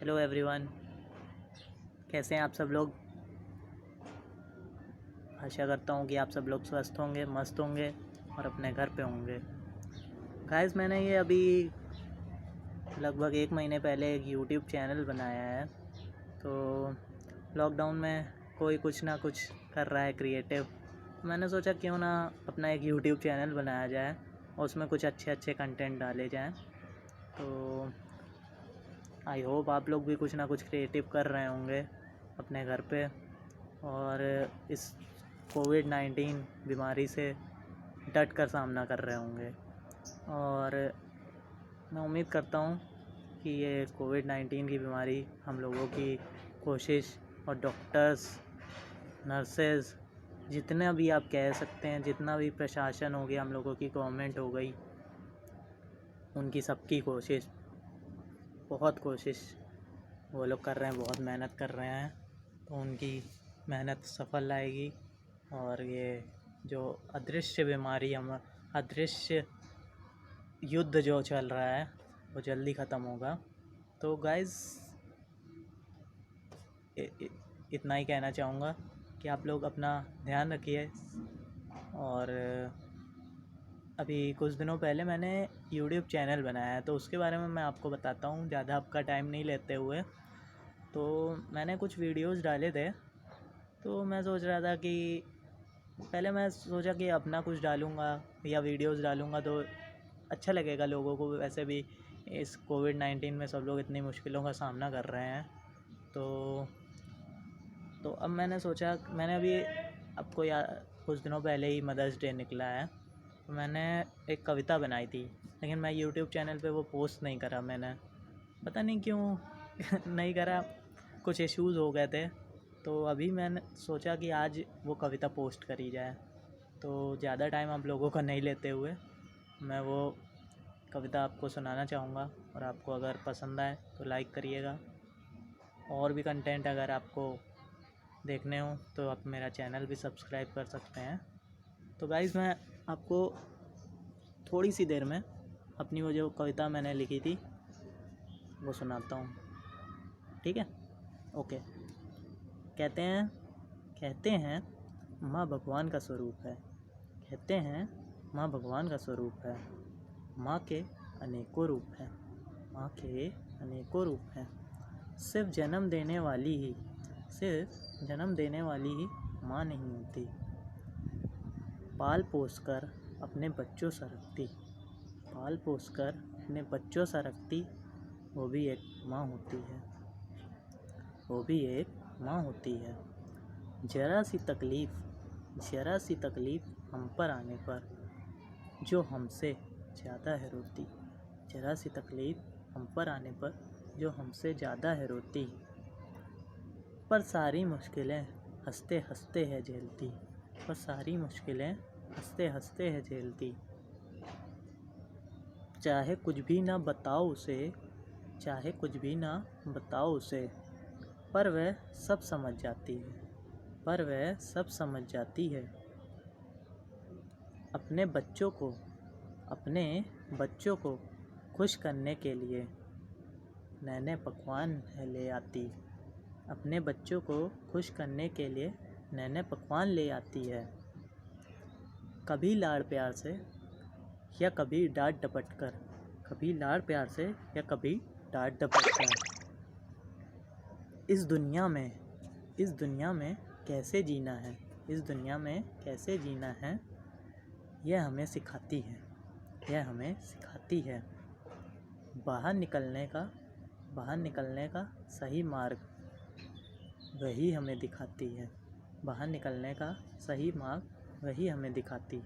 Hello everyone, कैसे हैं आप सब लोग। आशा करता हूँ कि आप सब लोग स्वस्थ होंगे, मस्त होंगे और अपने घर पे होंगे। गाइस, मैंने ये अभी लगभग 1 महीने पहले एक यूट्यूब चैनल बनाया है। तो लॉकडाउन में कोई कुछ ना कुछ कर रहा है क्रिएटिव, मैंने सोचा क्यों ना अपना एक यूट्यूब चैनल बनाया जाए और उसमें कुछ अच्छे कंटेंट डाले जाएँ। तो आई होप आप लोग भी कुछ ना कुछ क्रिएटिव कर रहे होंगे अपने घर पे और इस कोविड-19 बीमारी से डट कर सामना कर रहे होंगे। और मैं उम्मीद करता हूँ कि ये कोविड-19 की बीमारी हम लोगों की कोशिश और डॉक्टर्स, नर्सेज, जितना भी आप कह सकते हैं, जितना भी प्रशासन हो गया, हम लोगों की गवर्नमेंट हो गई, उनकी सबकी कोशिश, बहुत कोशिश वो लोग कर रहे हैं, बहुत मेहनत कर रहे हैं। तो उनकी मेहनत सफल आएगी और ये जो अदृश्य बीमारी, हम अदृश्य युद्ध जो चल रहा है, वो जल्दी ख़त्म होगा। तो गाइज़, इतना ही कहना चाहूँगा कि आप लोग अपना ध्यान रखिए। और अभी कुछ दिनों पहले मैंने यूट्यूब चैनल बनाया है, तो उसके बारे में मैं आपको बताता हूँ, ज़्यादा आपका टाइम नहीं लेते हुए। तो मैंने कुछ वीडियोस डाले थे, तो मैं सोच रहा था कि पहले मैं सोचा कि अपना कुछ डालूँगा या वीडियोस डालूँगा तो अच्छा लगेगा लोगों को। वैसे भी इस कोविड-19 में सब लोग इतनी मुश्किलों का सामना कर रहे हैं। तो अब मैंने सोचा, मैंने अभी आपको कुछ दिनों पहले ही मदर्स डे निकला है, तो मैंने एक कविता बनाई थी, लेकिन मैं यूट्यूब चैनल पे वो पोस्ट नहीं करा। मैंने पता नहीं क्यों नहीं करा, कुछ इश्यूज़ हो गए थे। तो अभी मैंने सोचा कि आज वो कविता पोस्ट करी जाए। तो ज़्यादा टाइम आप लोगों का नहीं लेते हुए मैं वो कविता आपको सुनाना चाहूँगा, और आपको अगर पसंद आए तो लाइक करिएगा। और भी कंटेंट अगर आपको देखने हो तो आप मेरा चैनल भी सब्सक्राइब कर सकते हैं। तो गाइज़, मैं आपको थोड़ी सी देर में अपनी वो जो कविता मैंने लिखी थी वो सुनाता हूँ, ठीक है? ओके। कहते हैं माँ भगवान का स्वरूप है। कहते हैं माँ भगवान का स्वरूप है। माँ के अनेकों रूप हैं। माँ के अनेकों रूप हैं। सिर्फ जन्म देने वाली ही माँ नहीं होती। पाल पोस कर अपने बच्चों सा रखती। पाल पोस कर अपने बच्चों सा रखती, वो भी एक माँ होती है। वो भी एक माँ होती है। जरा सी तकलीफ़ हम पर आने पर जो हमसे ज़्यादा है रोती। जरा सी तकलीफ़ हम पर आने पर जो हमसे ज़्यादा है रोती। पर सारी मुश्किलें हंसते हंसते है झेलती। पर सारी मुश्किलें हंसते हंसते है झेलती। चाहे कुछ भी ना बताओ उसे, चाहे कुछ भी ना बताओ उसे, पर वह सब समझ जाती है। पर वह सब समझ जाती है। अपने बच्चों को खुश करने के लिए नए नए पकवान ले आती। अपने बच्चों को खुश करने के लिए नए नए पकवान ले आती है। कभी लाड़ प्यार से या कभी डांट डपट कर। कभी लाड़ प्यार से या कभी डांट डपट कर। इस दुनिया में कैसे जीना है, इस दुनिया में कैसे जीना है, यह हमें सिखाती है। यह हमें सिखाती है। बाहर निकलने का सही मार्ग वही हमें दिखाती है। बाहर निकलने का सही मार्ग वही हमें दिखाती है।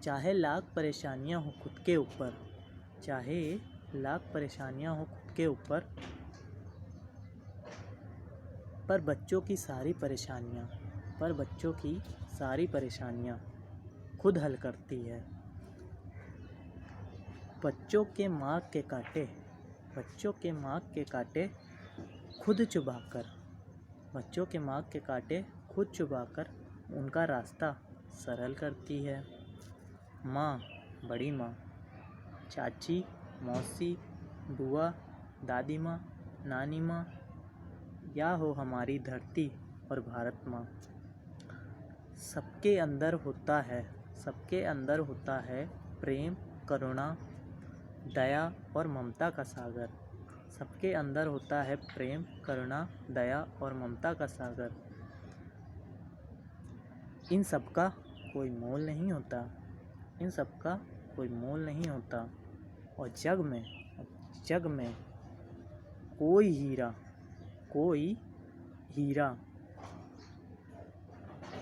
चाहे लाख परेशानियां हो खुद के ऊपर, चाहे लाख परेशानियां हो खुद के ऊपर, पर बच्चों की सारी परेशानियां खुद हल करती है। बच्चों के माँ के कांटे खुद चुबाकर उनका रास्ता सरल करती है। माँ, बड़ी माँ, चाची, मौसी, बुआ, दादी माँ, नानी माँ, या हो हमारी धरती और भारत माँ, सबके अंदर होता है प्रेम, करुणा, दया और ममता का सागर। सबके अंदर होता है प्रेम, करुणा, दया और ममता का सागर। इन सब का कोई मोल नहीं होता, इन सब का कोई मोल नहीं होता। और जग में कोई हीरा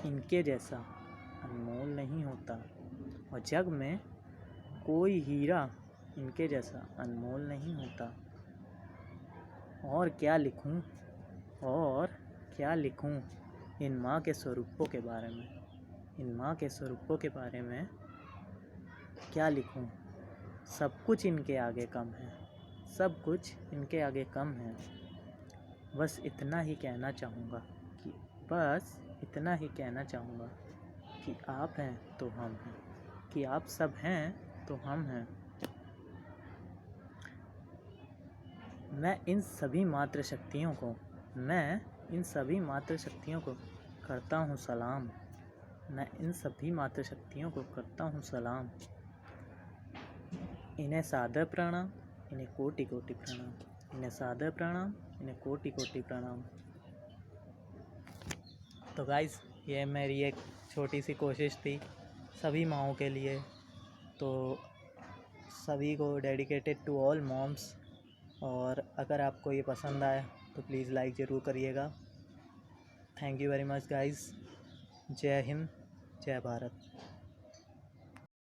इनके जैसा अनमोल नहीं होता। और जग में कोई हीरा इनके जैसा अनमोल नहीं होता। और क्या लिखूं इन माँ के स्वरूपों के बारे में, इन माँ के स्वरूपों के बारे में क्या लिखूं। सब कुछ इनके आगे कम है, सब कुछ इनके आगे कम है। बस इतना ही कहना चाहूँगा कि आप हैं तो हम हैं, कि आप सब हैं तो हम हैं। मैं इन सभी मातृशक्तियों को करता हूँ सलाम। मैं इन सभी मातृशक्तियों को करता हूँ सलाम। इन्हें सादर प्रणाम, इन्हें कोटि कोटि प्रणाम। इन्हें सादर प्रणाम, इन्हें कोटि कोटि प्रणाम। तो गाइस, ये मेरी एक छोटी सी कोशिश थी सभी माँओं के लिए। तो सभी को डेडिकेटेड टू ऑल मॉम्स। और अगर आपको ये पसंद आए तो प्लीज़ लाइक ज़रूर करिएगा। Thank you very much guys. जय हिंद, जय भारत।